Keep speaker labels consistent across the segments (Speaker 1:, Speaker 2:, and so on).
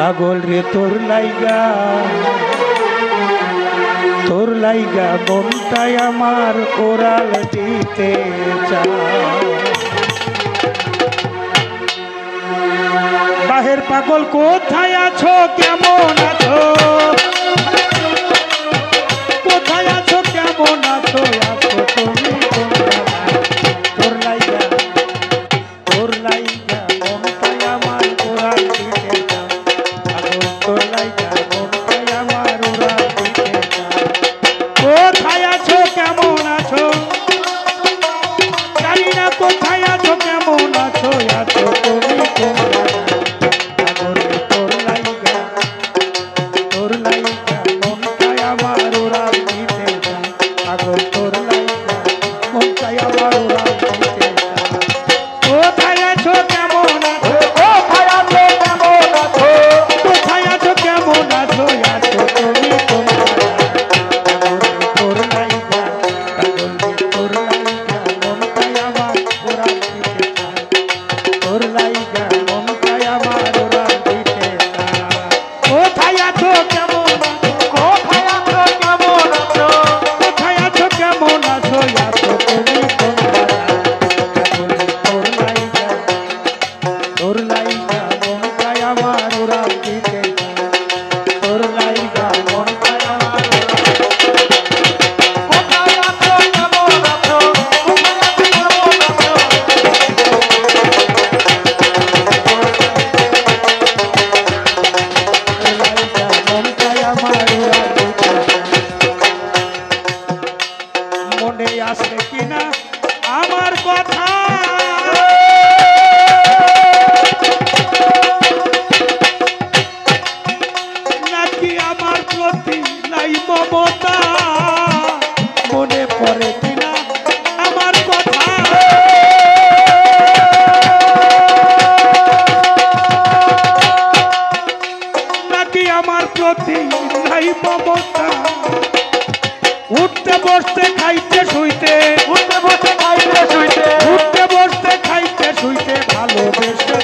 Speaker 1: পাগল রে তোর লাইগা মনটাই আমার কোরাল দিতে চায়। বাহের পাগল কোথায় আছো কেমন আছো, কোথায় আছো কেমন আছো, আছো তুমি তোর লাইগা মনটাই আমার কোরাল দিতে চায়। পাগল তোর লাইগা মনটাই আমার কোরাল দিতে চায়। কোথায় আছো কেমন আছো, জানি না কোথায় আছো কেমন আছো, আছো তুমি উঠতে বসতে খাইতে শুইতে, উঠতে বসতে খাইতে শুইতে, উঠতে বসতে খাইতে শুইতে ভালোবেসে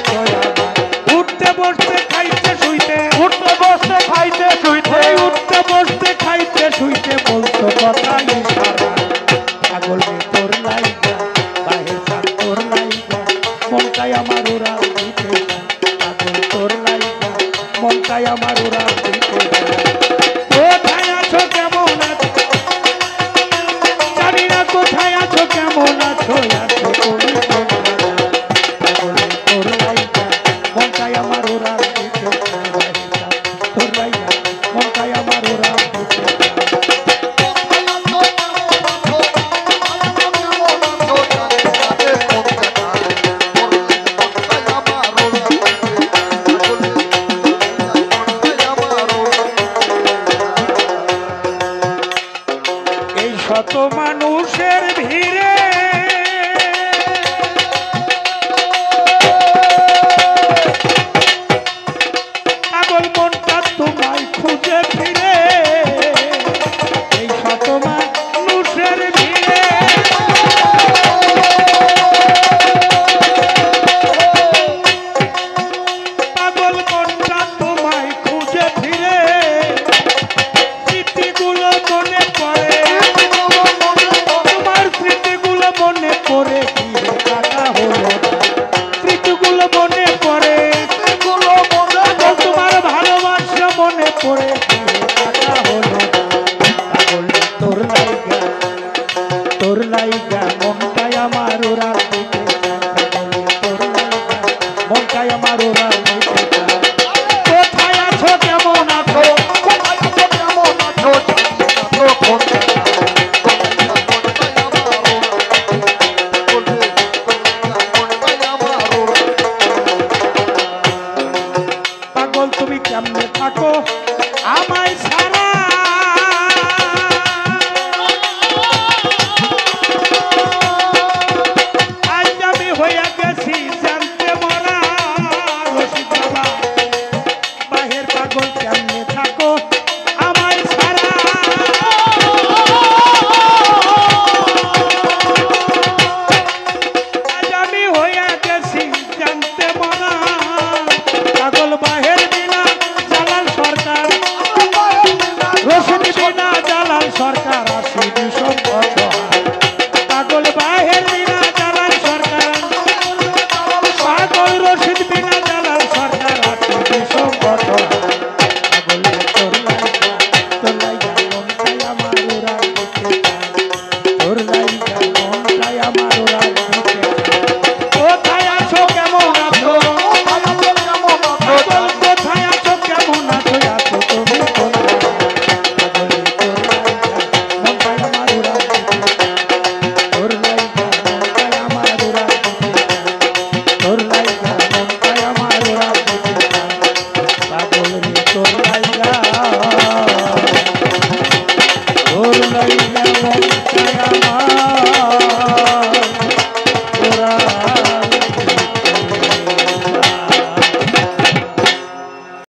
Speaker 1: উঠতে বসতে খাইতে শুইতে, উঠতে বসতে খাইতে শুইতে, উঠতে বসতে খাইতে শুইতে বলতো কথা ইশারা। পাগল রে তোর লাইগা বাহির সাত তোর লাইগা মনটাই আমার উড়াল দিতে চায়। পাগল তোর লাইগা মনটাই আমার উড়াল দিতে চায়। কোথায় আছো কেমন আছো, জানি না কোথায় আছো কেমন আছো, আছো তুমি পাগল রে তোর লাইগা মনটাই আমার উড়াল দিতে চায়। তোর লাইগা মনটাই আমার উড়াল দিতে চায়। শত মানুষের ভিড়ে পাগল মনটা তোমায় খুঁজে ফিরে, এই শত মানুষের ভিড়ে পাগল মনটা তোমায় খুঁজে ফিরে, স্মৃতিগুলো মনে পড়ে, মনে পড়ে ফিরে থাকা হলো, স্মৃতিগুলো মনে পড়ে, তোমার ভালোবাসা মনে পড়ে ফিরে থাকা হলো। পাগল তোর লাইগা মনটাই আমার উড়াল দিতে চায়। তোর লাইগা মনটাই আমার উড়াল দিতে চায়। কোথায় আছো কেমন আছো, কোথায় আছো কেমন আছো, তুমি কেমনে থাকো